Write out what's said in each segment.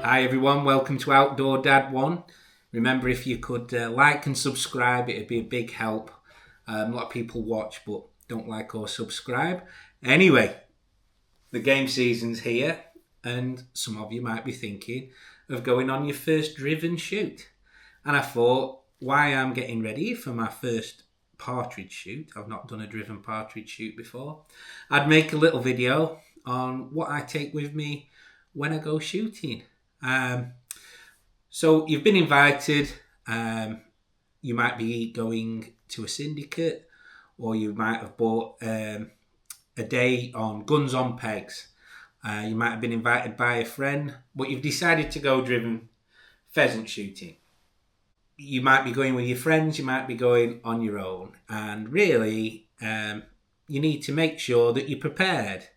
Hi everyone, welcome to Outdoor Dad 1. Remember, if you could like and subscribe, it'd be a big help. A lot of people watch but don't like or subscribe. Anyway, the game season's here and some of you might be thinking of going on your first driven shoot. And I thought, why I'm getting ready for my first partridge shoot, I've not done a driven partridge shoot before, I'd make a little video on what I take with me when I go shooting. So you've been invited. You might be going to a syndicate, or you might have bought a day on Guns on Pegs. You might have been invited by a friend, but you've decided to go driven pheasant shooting. You might be going with your friends, you might be going on your own, and really you need to make sure that you're prepared.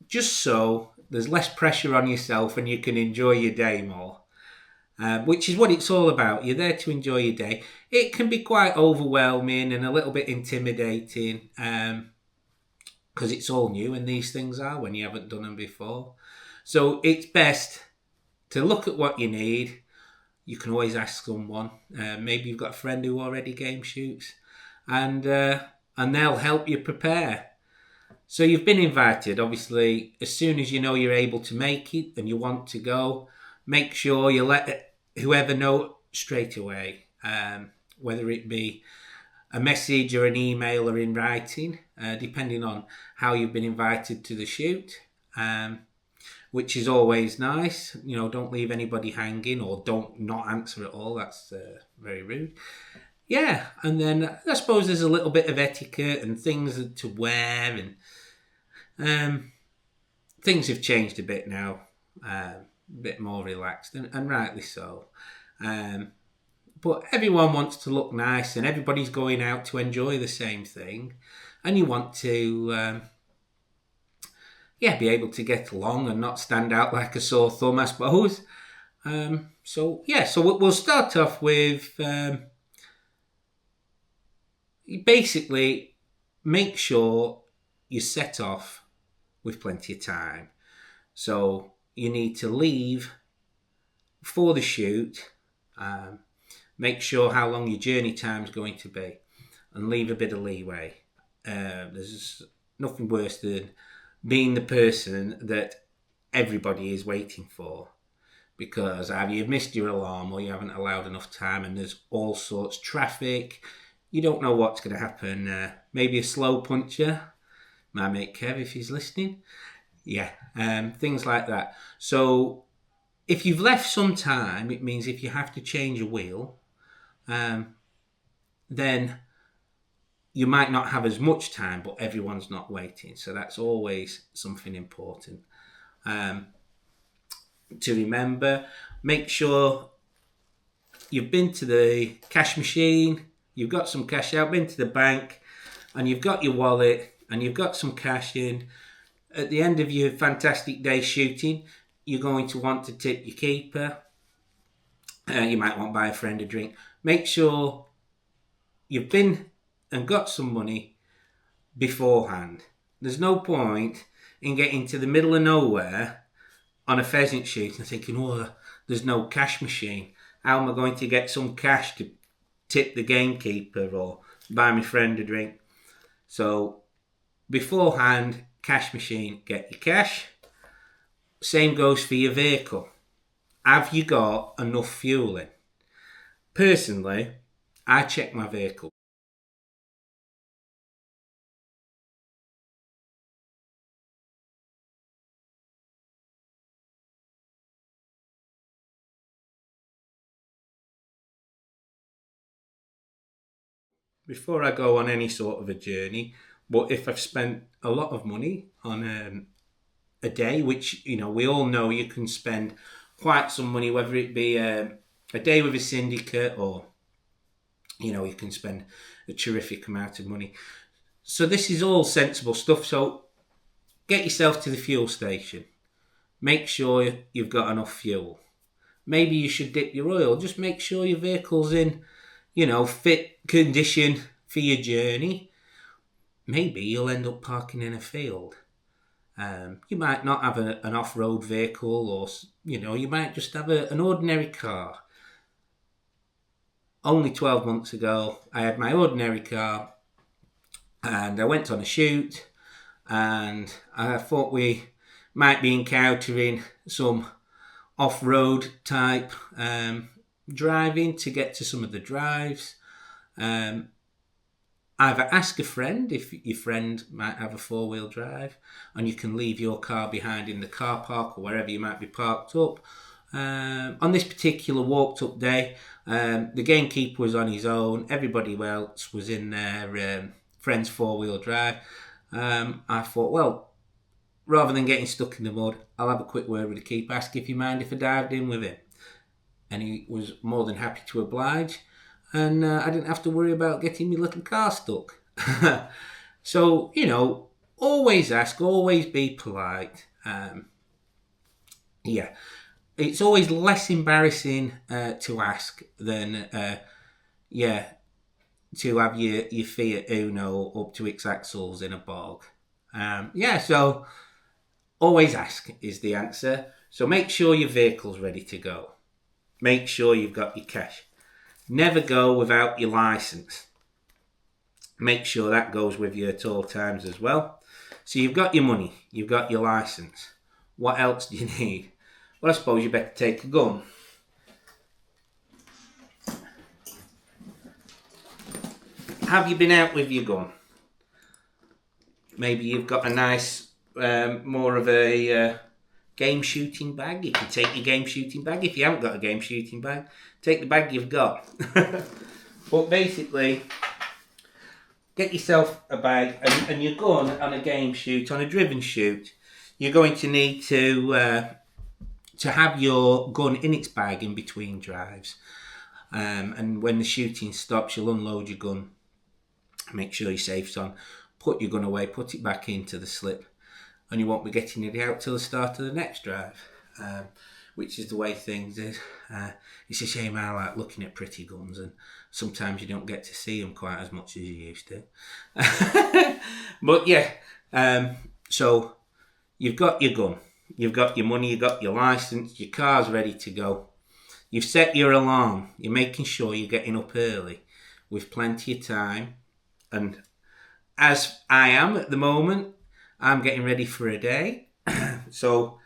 Just so there's less pressure on yourself and you can enjoy your day more, which is what it's all about. You're there to enjoy your day. It can be quite overwhelming and a little bit intimidating because it's all new, and these things are when you haven't done them before. So it's best to look at what you need. You can always ask someone. Maybe you've got a friend who already game shoots, and they'll help you prepare. So you've been invited. Obviously, as soon as you know you're able to make it and you want to go, make sure you let whoever know straight away, whether it be a message or an email or in writing, depending on how you've been invited to the shoot, which is always nice. You know, don't leave anybody hanging, or don't not answer at all. That's very rude. Yeah, and then I suppose there's a little bit of etiquette and things to wear, and things have changed a bit now, a bit more relaxed, and rightly so. But everyone wants to look nice, and everybody's going out to enjoy the same thing, and you want to, be able to get along and not stand out like a sore thumb, I suppose. So we'll start off with. Basically, make sure you set off with plenty of time. So you need to leave for the shoot. Make sure how long your journey time is going to be, and leave a bit of leeway. There's nothing worse than being the person that everybody is waiting for, because either you've missed your alarm or you haven't allowed enough time, and there's all sorts of traffic. You don't know what's going to happen. Maybe a slow puncher. My mate Kev, if he's listening. Yeah, things like that. So if you've left some time, it means if you have to change a wheel, then you might not have as much time, but everyone's not waiting. So that's always something important to remember. Make sure you've been to the cash machine, you've got some cash out, been to the bank, and you've got your wallet, and you've got some cash in. At the end of your fantastic day shooting, you're going to want to tip your keeper. You might want to buy a friend a drink. Make sure you've been and got some money beforehand. There's no point in getting to the middle of nowhere on a pheasant shoot and thinking, oh, there's no cash machine. How am I going to get some cash to tip the gamekeeper or buy my friend a drink? So beforehand, cash machine, get your cash. Same goes for your vehicle. Have you got enough fuel in? Personally, I check my vehicle. Before I go on any sort of a journey, but if I've spent a lot of money on a day, which, you know, we all know you can spend quite some money, whether it be a day with a syndicate, or, you know, you can spend a terrific amount of money. So this is all sensible stuff. So get yourself to the fuel station. Make sure you've got enough fuel. Maybe you should dip your oil. Just make sure your vehicle's in, you know, fit condition for your journey. Maybe you'll end up parking in a field. You might not have an off-road vehicle, or you might just have an ordinary car. Only 12 months ago, I had my ordinary car, and I went on a shoot, and I thought we might be encountering some off-road type driving to get to some of the drives. Either ask a friend if your friend might have a four-wheel drive, and you can leave your car behind in the car park or wherever you might be parked up. On this particular walked up day, the gamekeeper was on his own. Everybody else was in their friend's four-wheel drive. I thought, well, rather than getting stuck in the mud, I'll have a quick word with the keeper, ask if he mind if I dived in with him. And he was more than happy to oblige. And I didn't have to worry about getting my little car stuck. So, always ask, always be polite. It's always less embarrassing to ask than, to have your Fiat Uno up to its axles in a bog. So always ask is the answer. So make sure your vehicle's ready to go. Make sure you've got your cash. Never go without your license. Make sure that goes with you at all times as well. So you've got your money, you've got your license. What else do you need? Well, I suppose you better take a gun. Have you been out with your gun? Maybe you've got a nice, more of a game shooting bag. You can take your game shooting bag. If you haven't got a game shooting bag, take the bag you've got. But basically, get yourself a bag and your gun on a game shoot, on a driven shoot. You're going to need to have your gun in its bag in between drives. And when the shooting stops, you'll unload your gun. Make sure your safe's on. Put your gun away, put it back into the slip. And you won't be getting it out till the start of the next drive. Which is the way things is. It's a shame I like looking at pretty guns, and sometimes you don't get to see them quite as much as you used to. But so you've got your gun, you've got your money, you've got your license, your car's ready to go. You've set your alarm, you're making sure you're getting up early with plenty of time. And as I am at the moment, I'm getting ready for a day. So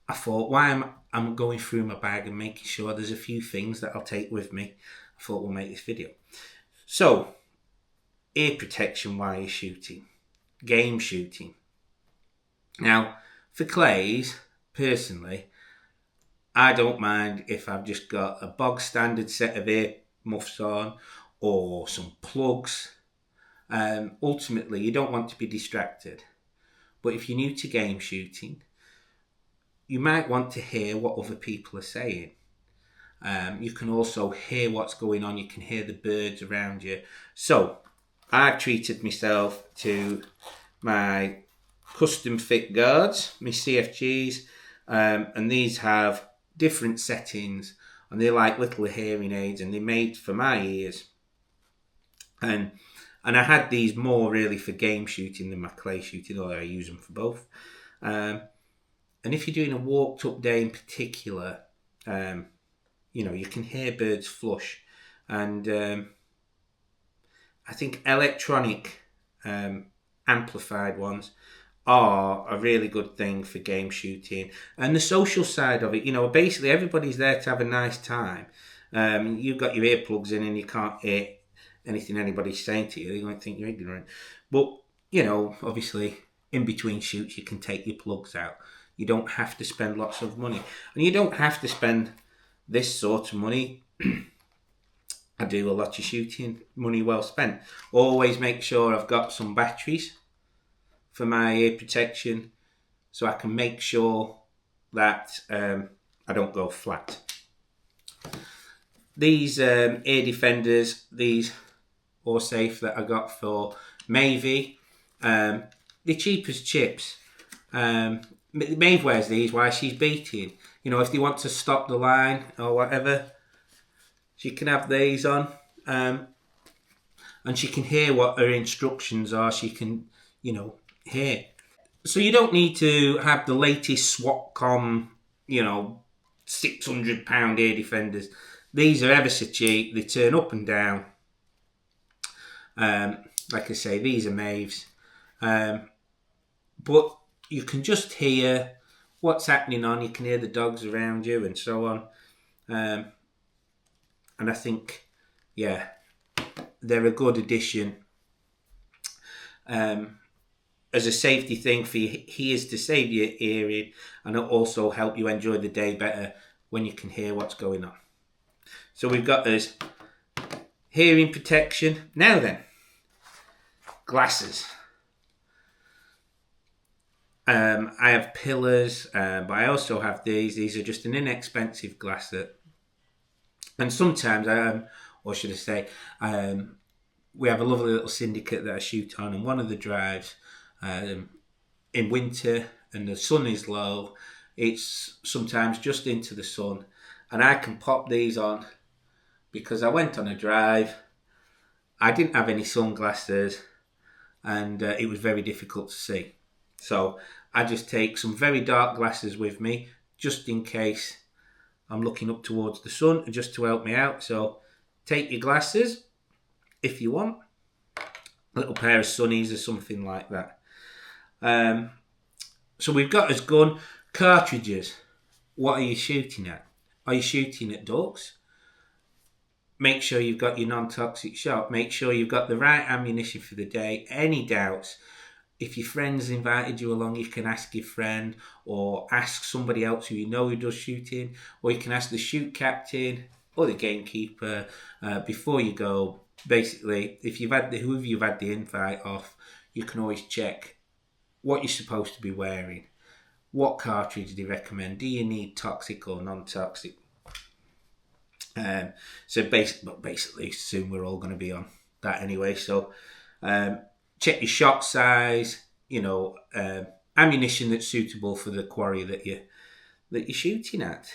I thought, why I'm going through my bag and making sure there's a few things that I'll take with me. I thought we'll make this video. So, ear protection while you're shooting. Game shooting. Now, for clays, personally, I don't mind if I've just got a bog standard set of ear muffs on or some plugs. Ultimately, you don't want to be distracted. But if you're new to game shooting, you might want to hear what other people are saying. You can also hear what's going on. You can hear the birds around you. So, I've treated myself to my custom fit guards, my CFGs, and these have different settings, and they're like little hearing aids, and they're made for my ears. And I had these more really for game shooting than my clay shooting, although I use them for both. And if you're doing a walked up day in particular, you can hear birds flush. And I think electronic amplified ones are a really good thing for game shooting. And the social side of it, basically everybody's there to have a nice time. You've got your earplugs in and you can't hear anything anybody's saying to you. They might think you're ignorant. But, obviously in between shoots you can take your plugs out. You don't have to spend lots of money. And you don't have to spend this sort of money. I do a lot of shooting, money well spent. Always make sure I've got some batteries for my ear protection so I can make sure that I don't go flat. These ear defenders, these Allsafe that I got for Mavie, they're cheap as chips. Maeve wears these while she's beating. If they want to stop the line or whatever, she can have these on. And she can hear what her instructions are. She can, hear. So you don't need to have the latest SWATCOM, you know, £600 air defenders. These are ever so cheap. They turn up and down. Like I say, these are Maves. But you can just hear what's happening on. You can hear the dogs around you and so on. And I think, yeah, they're a good addition. As a safety thing for your ears to save your hearing and also help you enjoy the day better when you can hear what's going on. So we've got this hearing protection. Now then, glasses. I have pillars, but I also have these. These are just an inexpensive glass and sometimes, or should I say, we have a lovely little syndicate that I shoot on, and one of the drives, in winter and the sun is low, it's sometimes just into the sun, and I can pop these on because I went on a drive. I didn't have any sunglasses, and it was very difficult to see. So I just take some very dark glasses with me, just in case I'm looking up towards the sun, and just to help me out. So take your glasses if you want, a little pair of sunnies or something like that. So we've got as gun cartridges. What are you shooting at? Are you shooting at ducks? Make sure you've got your non-toxic shot. Make sure you've got the right ammunition for the day. Any doubts, if your friend's invited you along, you can ask your friend or ask somebody else who you know who does shooting, or you can ask the shoot captain or the gamekeeper before you go. Basically, if you've had whoever you've had the invite off, you can always check what you're supposed to be wearing. What cartridge do you recommend? Do you need toxic or non-toxic? So basically, soon we're all going to be on that anyway. So check your shot size. Ammunition that's suitable for the quarry that you're shooting at.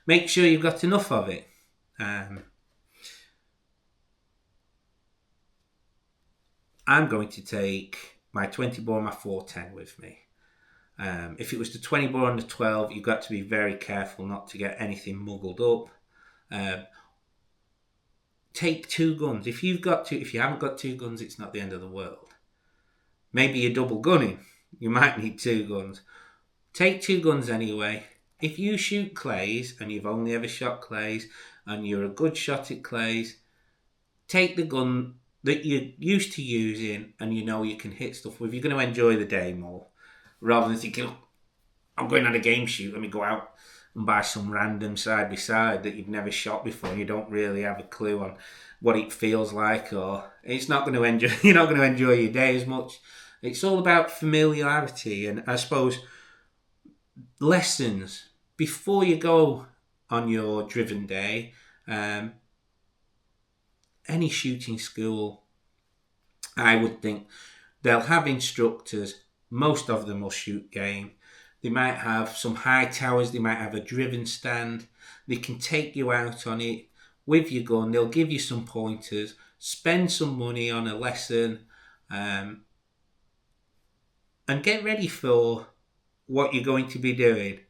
Make sure you've got enough of it. I'm going to take my 20 bore, my 410 with me. If it was the 20 bore and the 12, you've got to be very careful not to get anything muggled up. Take two guns. If you haven't got two guns, it's not the end of the world. Maybe you're double gunning. You might need two guns. Take two guns anyway. If you shoot clays and you've only ever shot clays and you're a good shot at clays, take the gun that you're used to using and you know you can hit stuff with. You're going to enjoy the day more rather than thinking, oh, I'm going on a game shoot, let me go out and buy some random side by side that you've never shot before and you don't really have a clue on what it feels like, or you're not going to enjoy your day as much. It's all about familiarity and I suppose lessons before you go on your driven day. Any shooting school, I would think they'll have instructors. Most of them will shoot game. They might have some high towers. They might have a driven stand. They can take you out on it with your gun. They'll give you some pointers. Spend some money on a lesson, and get ready for what you're going to be doing.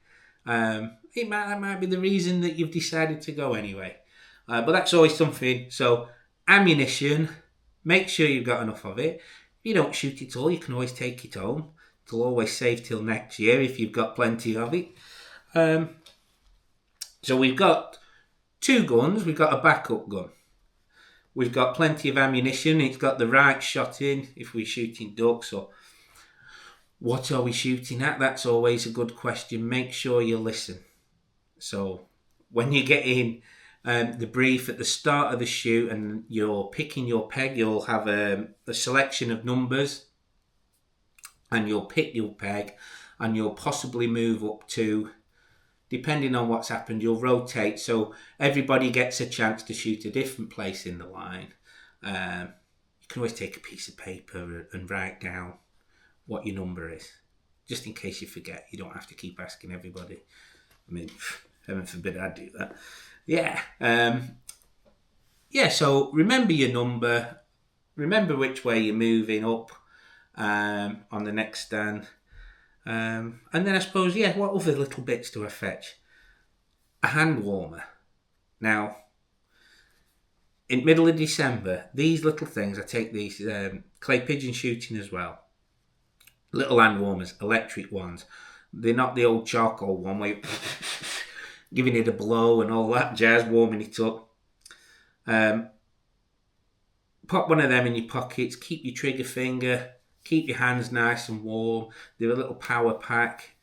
That might be the reason that you've decided to go anyway. But that's always something. So ammunition, make sure you've got enough of it. If you don't shoot it all, you can always take it home. It'll always save till next year if you've got plenty of it. So we've got two guns. We've got a backup gun. We've got plenty of ammunition. It's got the right shot in if we're shooting ducks, or what are we shooting at? That's always a good question. Make sure you listen. So when you get in the brief at the start of the shoot and you're picking your peg, you'll have a selection of numbers and you'll pick your peg and you'll possibly move up to, depending on what's happened, you'll rotate so everybody gets a chance to shoot a different place in the line. You can always take a piece of paper and write down what your number is, just in case you forget. You don't have to keep asking everybody. I mean, heaven forbid I do that. So remember your number, remember which way you're moving up, on the next stand. And then I suppose, yeah, what other little bits do I fetch? A hand warmer. Now, in middle of December, these little things, I take these clay pigeon shooting as well. Little hand warmers, electric ones. They're not the old charcoal one where you're giving it a blow and all that jazz, warming it up. Pop one of them in your pockets, keep your trigger finger, keep your hands nice and warm. They're a little power pack.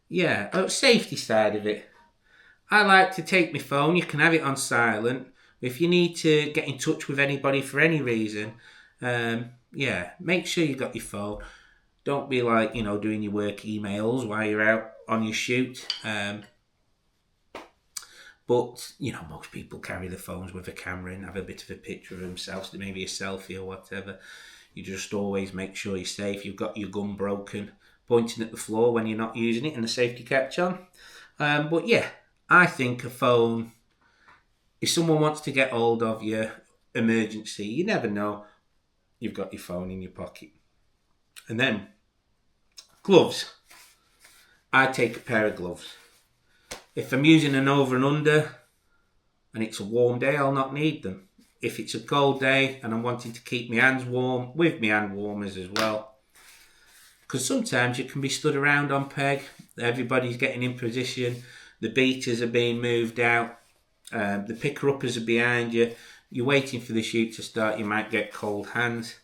Safety side of it. I like to take my phone. You can have it on silent. If you need to get in touch with anybody for any reason, make sure you got your phone. Don't be like, doing your work emails while you're out on your shoot. But, most people carry their phones with a camera and have a bit of a picture of themselves, maybe a selfie or whatever. You just always make sure you're safe. You've got your gun broken, pointing at the floor when you're not using it and the safety catch on. I think a phone, if someone wants to get hold of you, emergency, you never know, you've got your phone in your pocket. And then, gloves. I take a pair of gloves. If I'm using an over and under and it's a warm day, I'll not need them. If it's a cold day and I'm wanting to keep my hands warm, with my hand warmers as well. Because sometimes you can be stood around on peg, everybody's getting in position, the beaters are being moved out, the picker-uppers are behind you, you're waiting for the shoot to start, you might get cold hands.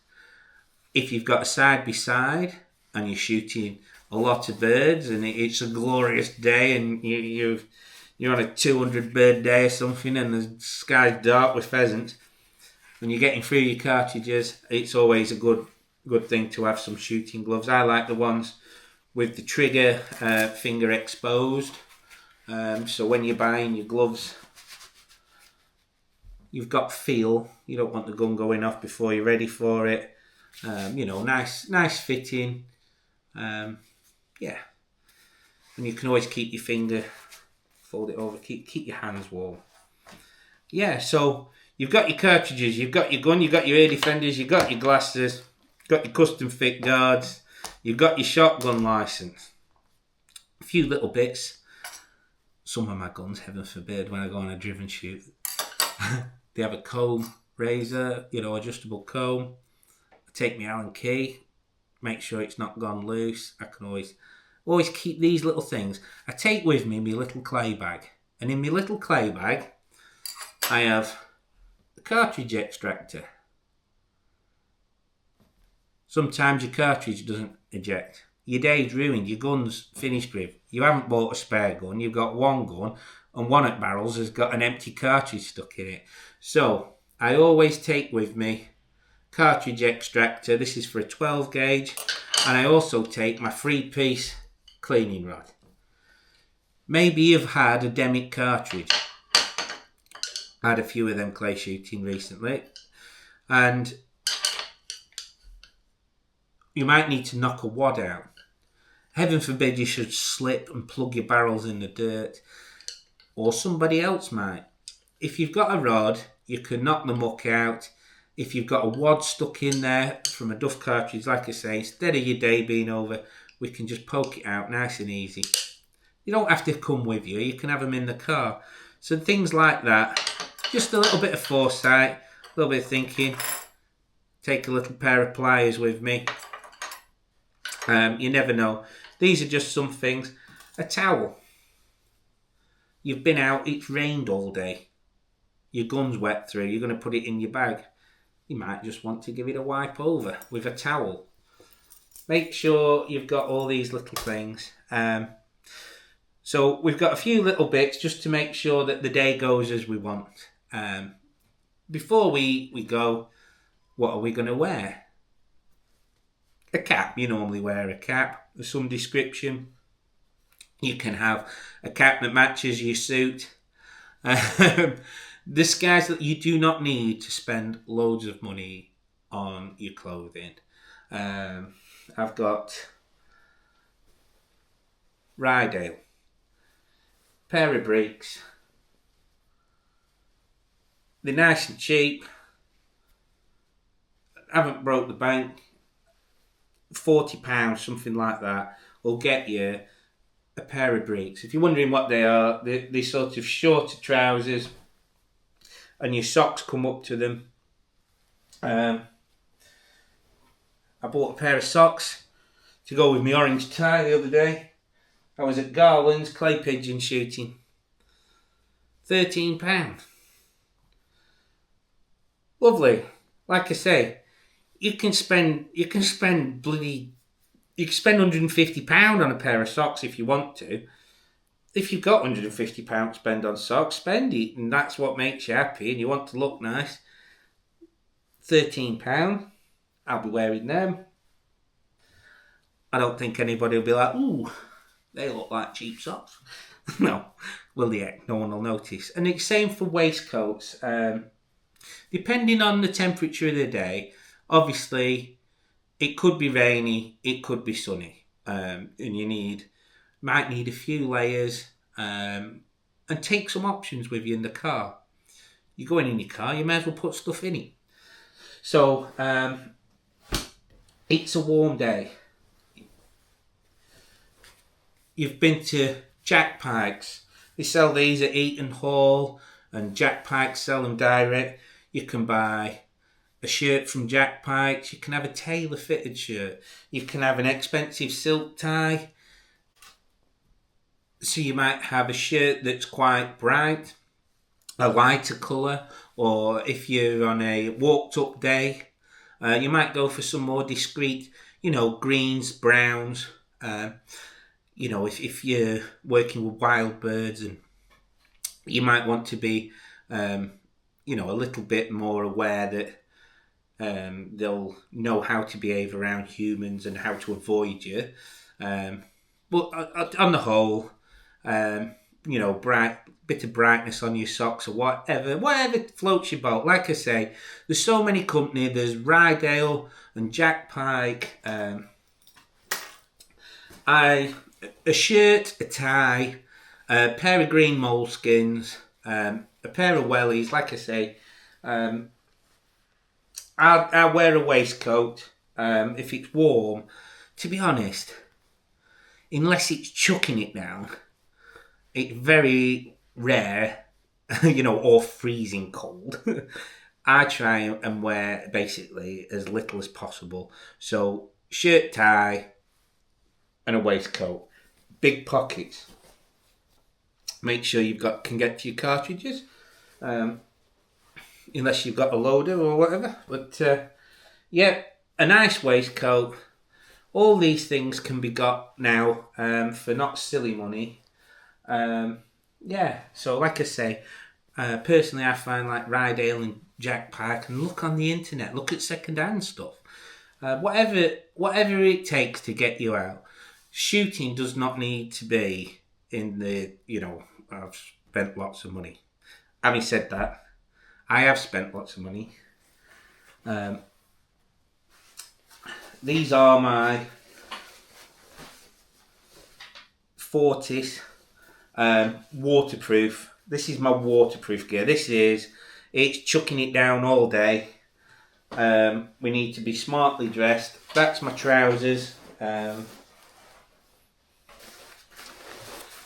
If you've got a side-by-side and you're shooting a lot of birds and it's a glorious day and you're on a 200 bird day or something and the sky's dark with pheasants and you're getting through your cartridges, it's always a good thing to have some shooting gloves. I like the ones with the trigger finger exposed. So when you're buying your gloves, you've got feel. You don't want the gun going off before you're ready for it. Nice fitting. And you can always keep your finger, fold it over, keep your hands warm. Yeah, so you've got your cartridges, you've got your gun, you've got your air defenders, you've got your glasses, you've got your custom fit guards, you've got your shotgun license. A few little bits. Some of my guns, heaven forbid, when I go on a driven shoot, they have a comb razor, adjustable comb. I take my Allen key, make sure it's not gone loose. I can always keep these little things. I take with me my little clay bag. And in my little clay bag, I have a cartridge extractor. Sometimes your cartridge doesn't eject. Your day's ruined, your gun's finished with. You haven't bought a spare gun, you've got one gun, and one at barrels has got an empty cartridge stuck in it. So, I always take with me cartridge extractor. This is for a 12 gauge. And I also take my 3-piece cleaning rod. Maybe you've had a Demic cartridge. I had a few of them clay shooting recently. And you might need to knock a wad out. Heaven forbid you should slip and plug your barrels in the dirt. Or somebody else might. If you've got a rod, you can knock the muck out. If you've got a wad stuck in there from a Duff cartridge, like I say, instead of your day being over, we can just poke it out nice and easy. You don't have to come with you. You can have them in the car. So things like that. Just a little bit of foresight, a little bit of thinking. Take a little pair of pliers with me. You never know. These are just some things. A towel. You've been out, it's rained all day. Your gun's wet through, you're going to put it in your bag. You might just want to give it a wipe over with a towel. Make sure you've got all these little things. So we've got a few little bits just to make sure that the day goes as we want. Before we go, what are we going to wear? A cap. You normally wear a cap of some description. You can have a cap that matches your suit. Disguise that you do not need to spend loads of money on your clothing. I've got Rydale, pair of breeks. They're nice and cheap. Haven't broke the bank. £40, something like that, will get you a pair of breeks. If you're wondering what they are, they're sort of shorter trousers, and your socks come up to them. I bought a pair of socks to go with my orange tie the other day. I was at Garland's clay pigeon shooting. £13. Lovely. Like I say, you can spend £150 on a pair of socks if you want to. If you've got £150 to spend on socks, spend it, and that's what makes you happy and you want to look nice. £13, I'll be wearing them. I don't think anybody will be like, ooh, they look like cheap socks. No, well, yeah, no one will notice. And it's same for waistcoats. Depending on the temperature of the day, obviously, it could be rainy, it could be sunny, and you might need a few layers, and take some options with you in the car. You're going in your car, you may as well put stuff in it. So, it's a warm day. You've been to Jack Pikes. They sell these at Eaton Hall, and Jack Pikes sell them direct. You can buy a shirt from Jack Pikes. You can have a tailor-fitted shirt. You can have an expensive silk tie. So you might have a shirt that's quite bright, a lighter colour, or if you're on a walked-up day, you might go for some more discreet, greens, browns. If you're working with wild birds, and you might want to be, a little bit more aware that they'll know how to behave around humans and how to avoid you. But on the whole, bright bit of brightness on your socks or whatever floats your boat. Like I say, there's so many companies. There's Rydale and Jack Pike. A shirt, a tie, a pair of green moleskins, a pair of wellies. Like I say, I'll wear a waistcoat if it's warm. To be honest, unless it's chucking it down, it's very rare, or freezing cold. I try and wear basically as little as possible. So shirt, tie, and a waistcoat. Big pockets. Make sure can get to your cartridges, unless you've got a loader or whatever. But a nice waistcoat. All these things can be got now for not silly money. So like I say, personally I find like Rydale and Jack Pike, and look on the internet, look at second-hand stuff. Whatever it takes to get you out. Shooting does not need to be in the, I've spent lots of money. Having said that, I have spent lots of money. These are my Fortis waterproof. This is my waterproof gear. It's chucking it down all day. We need to be smartly dressed. That's my trousers.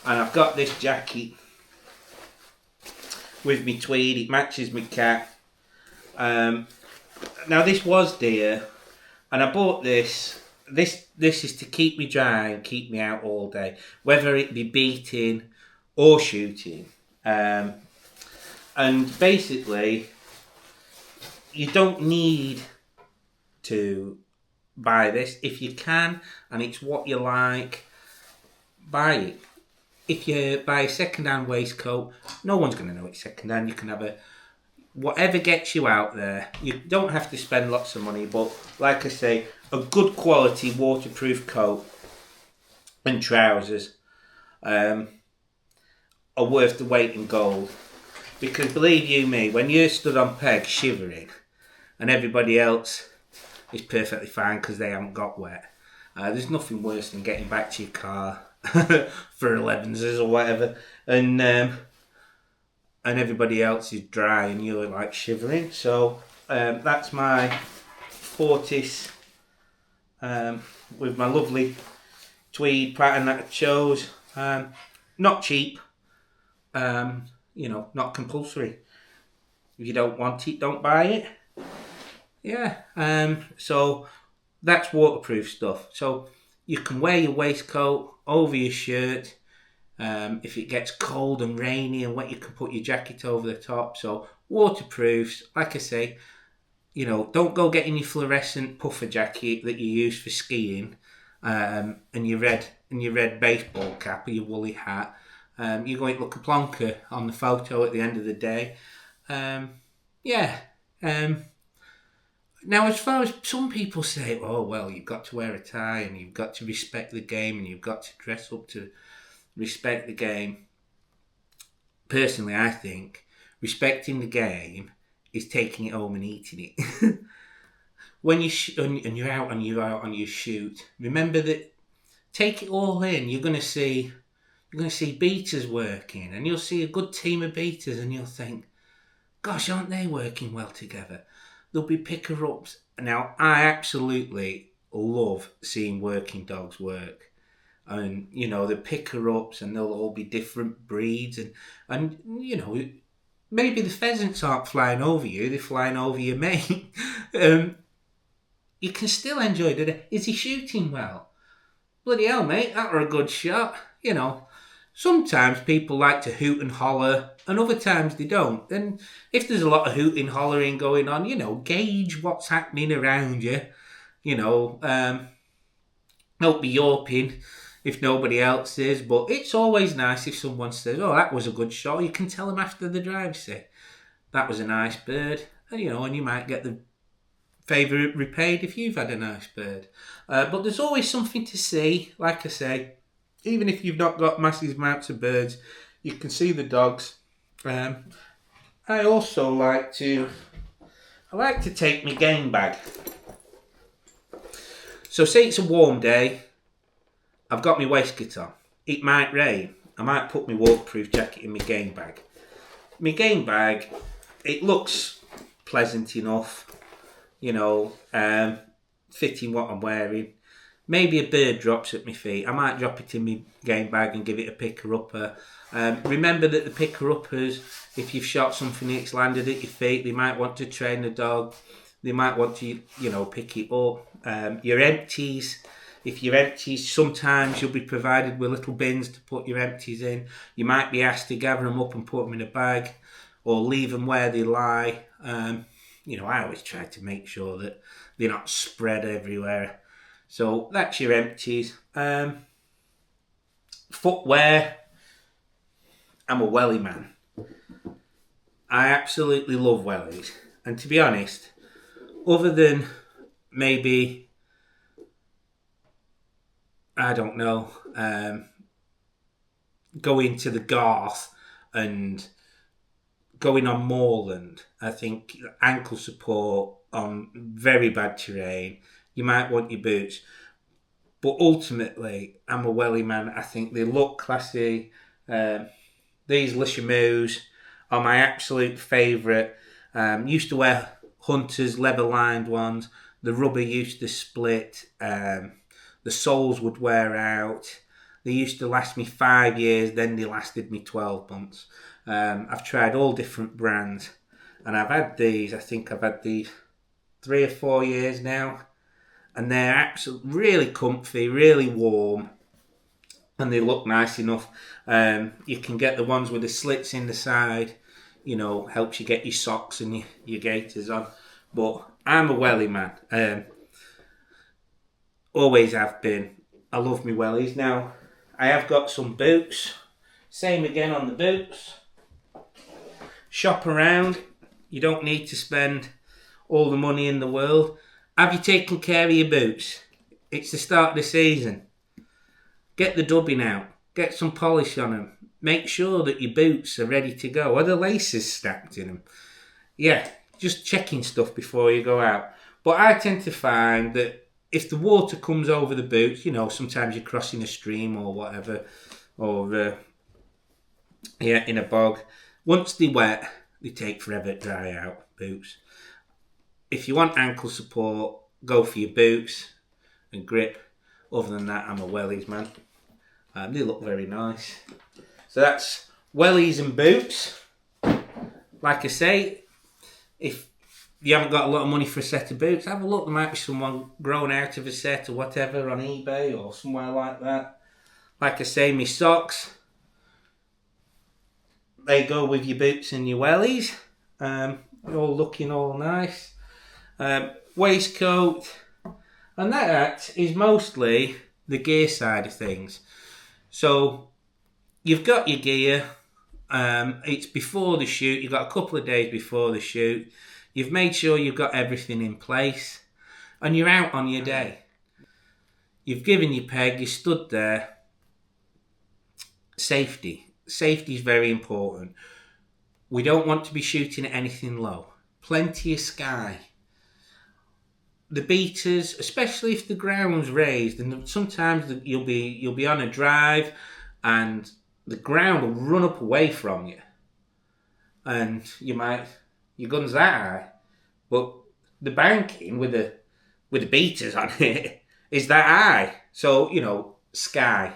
And I've got this jacket with me tweed. It matches my cap. Now this was dear, and I bought this. This is to keep me dry and keep me out all day, whether it be beating or shooting. And basically, you don't need to buy this. If you can, and it's what you like, buy it. If you buy a second-hand waistcoat, no one's going to know it's second-hand. You can have whatever gets you out there. You don't have to spend lots of money, but like I say, a good quality waterproof coat and trousers are worth the weight in gold. Because believe you me, when you're stood on peg shivering and everybody else is perfectly fine because they haven't got wet, there's nothing worse than getting back to your car for 11s or whatever, and everybody else is dry and you're like shivering. So that's my Fortis with my lovely tweed pattern that I chose. Not cheap, not compulsory. If you don't want it, don't buy it. Yeah, so that's waterproof stuff. So you can wear your waistcoat over your shirt. If it gets cold and rainy and wet, you can put your jacket over the top. So waterproofs, like I say, don't go getting your fluorescent puffer jacket that you use for skiing, and your red baseball cap or your woolly hat. You're going to look a plonker on the photo at the end of the day. Yeah. Now, as far as some people say, oh, well, you've got to wear a tie and you've got to respect the game and you've got to dress up to respect the game. Personally, I think respecting the game is taking it home and eating it. When you're out on your shoot, remember that. Take it all in. You're going to see beaters working, and you'll see a good team of beaters, and you'll think, "Gosh, aren't they working well together?" There'll be picker-ups. Now, I absolutely love seeing working dogs work, and the picker-ups, and they'll all be different breeds, and maybe the pheasants aren't flying over you; they're flying over your mate. You can still enjoy it. Is he shooting well? Bloody hell, mate, that were a good shot. Sometimes people like to hoot and holler, and other times they don't. And if there's a lot of hooting, hollering going on, gauge what's happening around you. Don't be yawping if nobody else is. But it's always nice if someone says, "Oh, that was a good shot." You can tell them after the drive, say, "That was a nice bird." And you might get the favour repaid if you've had a nice bird. But there's always something to see. Like I say, even if you've not got massive amounts of birds, you can see the dogs. I also like to take my game bag. So say it's a warm day, I've got my waistcoat on. It might rain. I might put my waterproof jacket in my game bag. My game bag, it looks pleasant enough. Fitting what I'm wearing. Maybe a bird drops at my feet. I might drop it in my game bag and give it a picker-upper. Remember that the picker-uppers, if you've shot something and it's landed at your feet, they might want to train the dog. They might want to, pick it up. Your empties, if your empties, sometimes you'll be provided with little bins to put your empties in. You might be asked to gather them up and put them in a bag or leave them where they lie. I always try to make sure that they're not spread everywhere. So that's your empties. Footwear. I'm a welly man. I absolutely love wellies. And to be honest, other than maybe, I don't know, going to the Garth and going on moorland, I think ankle support on very bad terrain, you might want your boots. But ultimately, I'm a welly man. I think they look classy. These Le Chameaux are my absolute favourite. Used to wear Hunter's leather-lined ones. The rubber used to split. The soles would wear out. They used to last me 5 years, then they lasted me 12 months. I've tried all different brands, and I've had these. I think I've had these 3 or 4 years now, and they're absolutely really comfy, really warm, and they look nice enough. You can get the ones with the slits in the side, helps you get your socks and your gaiters on. But I'm a welly man. Always have been. I love my wellies. Now, I have got some boots. Same again on the boots. Shop around. You don't need to spend all the money in the world. Have you taken care of your boots? It's the start of the season. Get the dubbing out. Get some polish on them. Make sure that your boots are ready to go. Are the laces stacked in them? Yeah, just checking stuff before you go out. But I tend to find that if the water comes over the boots, sometimes you're crossing a stream or whatever, or in a bog. Once they're wet, they take forever to dry out, boots. If you want ankle support, go for your boots. and grip. Other than that, I'm a wellies man. They look very nice. So that's wellies and boots. Like I say, if you haven't got a lot of money for a set of boots, have a look. There might be someone grown out of a set or whatever on eBay or somewhere like that. Like I say, my socks, they go with your boots and your wellies. They're all looking all nice. Waistcoat, and that is mostly the gear side of things. So you've got your gear. It's before the shoot. You've got a couple of days before the shoot. You've made sure you've got everything in place, and you're out on your day. You've given your peg. You stood there. Safety is very important. We don't want to be shooting at anything low. Plenty of sky. The beaters, especially if the ground's raised, and sometimes you'll be on a drive, and the ground will run up away from you, and your gun's that high, but the banking with the beaters on it is that high. So sky.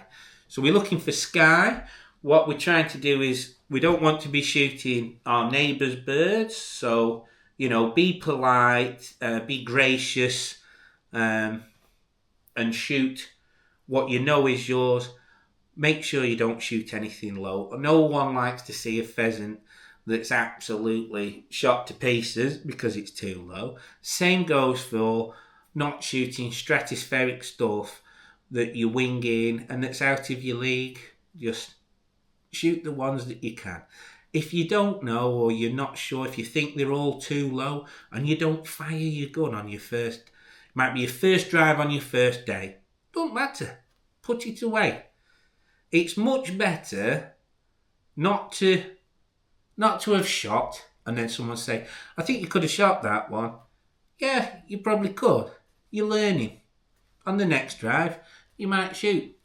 So we're looking for sky. What we're trying to do is we don't want to be shooting our neighbours' birds. So be polite, be gracious, and shoot what you know is yours. Make sure you don't shoot anything low. No one likes to see a pheasant that's absolutely shot to pieces because it's too low. Same goes for not shooting stratospheric stuff that you're winging and that's out of your league. Just shoot the ones that you can. If you don't know or you're not sure, if you think they're all too low and you don't fire your gun on your first, it might be your first drive on your first day, don't matter. Put it away. It's much better not to have shot and then someone say, I think you could have shot that one. Yeah, you probably could. You're learning. On the next drive, you might shoot.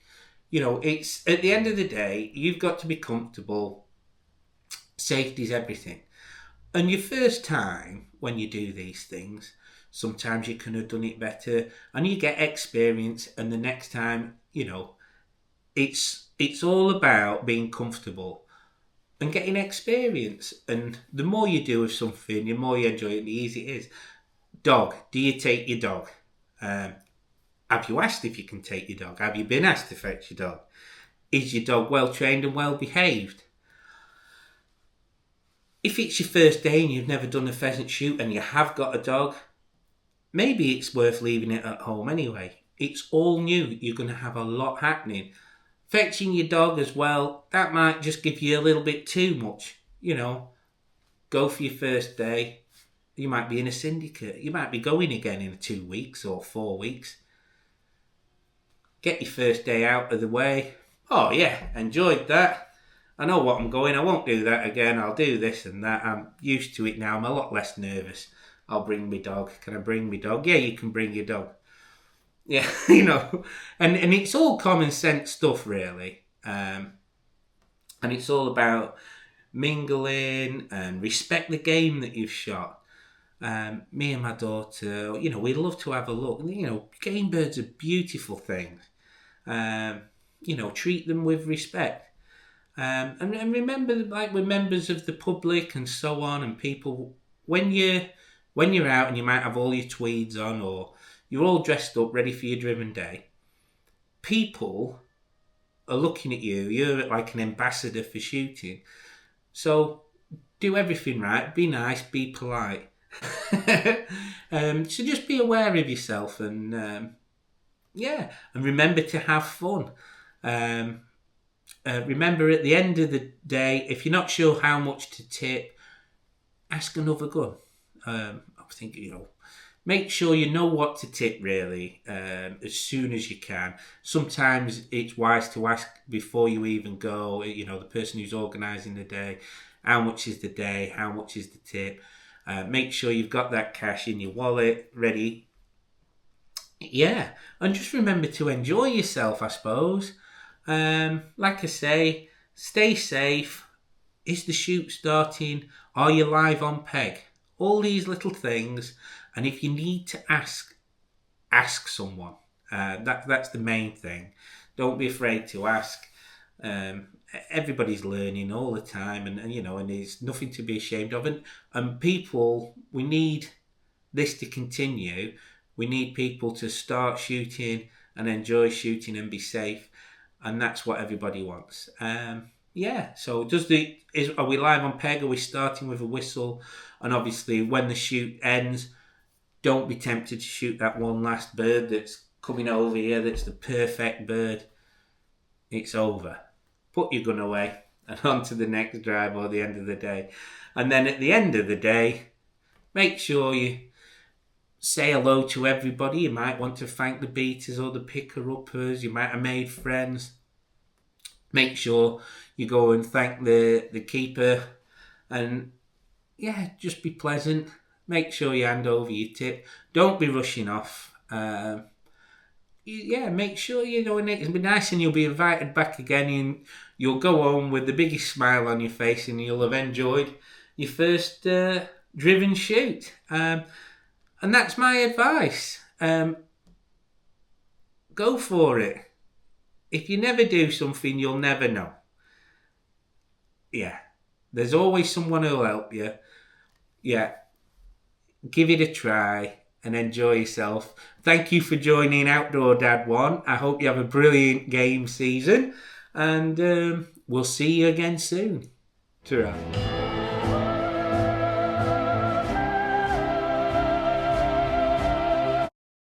It's at the end of the day, you've got to be comfortable. Safety's everything. And your first time when you do these things, sometimes you could have done it better and you get experience, and the next time, it's all about being comfortable and getting experience. And the more you do of something, the more you enjoy it, the easier it is. Dog. Do you take your dog? Have you asked if you can take your dog? Have you been asked to fetch your dog? Is your dog well trained and well behaved? If it's your first day and you've never done a pheasant shoot and you have got a dog, maybe it's worth leaving it at home anyway. It's all new. You're going to have a lot happening. Fetching your dog as well, that might just give you a little bit too much. Go for your first day. You might be in a syndicate. You might be going again in 2 weeks or 4 weeks. Get your first day out of the way. Oh yeah, enjoyed that. I know what I'm going. I won't do that again. I'll do this and that. I'm used to it now. I'm a lot less nervous. I'll bring my dog. Can I bring my dog? Yeah, you can bring your dog. Yeah, and it's all common sense stuff, really. And it's all about mingling and respect the game that you've shot. Me and my daughter, we love to have a look. Game birds are beautiful things. Treat them with respect. And remember, like, we're members of the public and so on, and people, when you're out and you might have all your tweeds on or you're all dressed up ready for your driven day, people are looking at you. You're like an ambassador for shooting. So do everything right, be nice, be polite. So just be aware of yourself and and remember to have fun. Remember, at the end of the day, if you're not sure how much to tip, ask another gun. I think, make sure you know what to tip, really, as soon as you can. Sometimes it's wise to ask before you even go, the person who's organising the day, how much is the day, how much is the tip. Make sure you've got that cash in your wallet ready. Yeah, and just remember to enjoy yourself, I suppose. Like I say, stay safe. Is the shoot starting? Are you live on peg? All these little things. And if you need to ask someone. That's the main thing. Don't be afraid to ask. Um, Everybody's learning all the time, and there's nothing to be ashamed of. And people, we need this to continue. We need people to start shooting and enjoy shooting and be safe, and that's what everybody wants. So are we live on Peg? Are we starting with a whistle? And obviously, when the shoot ends, don't be tempted to shoot that one last bird that's coming over here. That's the perfect bird. It's over. Put your gun away and on to the next drive or the end of the day. And then at the end of the day, make sure you say hello to everybody. You might want to thank the beaters or the picker-uppers. You might have made friends. Make sure you go and thank the keeper. And yeah, just be pleasant. Make sure you hand over your tip. Don't be rushing off. Make sure and it'll be nice, and you'll be invited back again, and you'll go home with the biggest smile on your face, and you'll have enjoyed your first driven shoot. And that's my advice. Go for it. If you never do something, you'll never know. Yeah. There's always someone who'll help you. Yeah. Give it a try and enjoy yourself. Thank you for joining Outdoor Dad 1. I hope you have a brilliant game season, and we'll see you again soon. Ta-ra.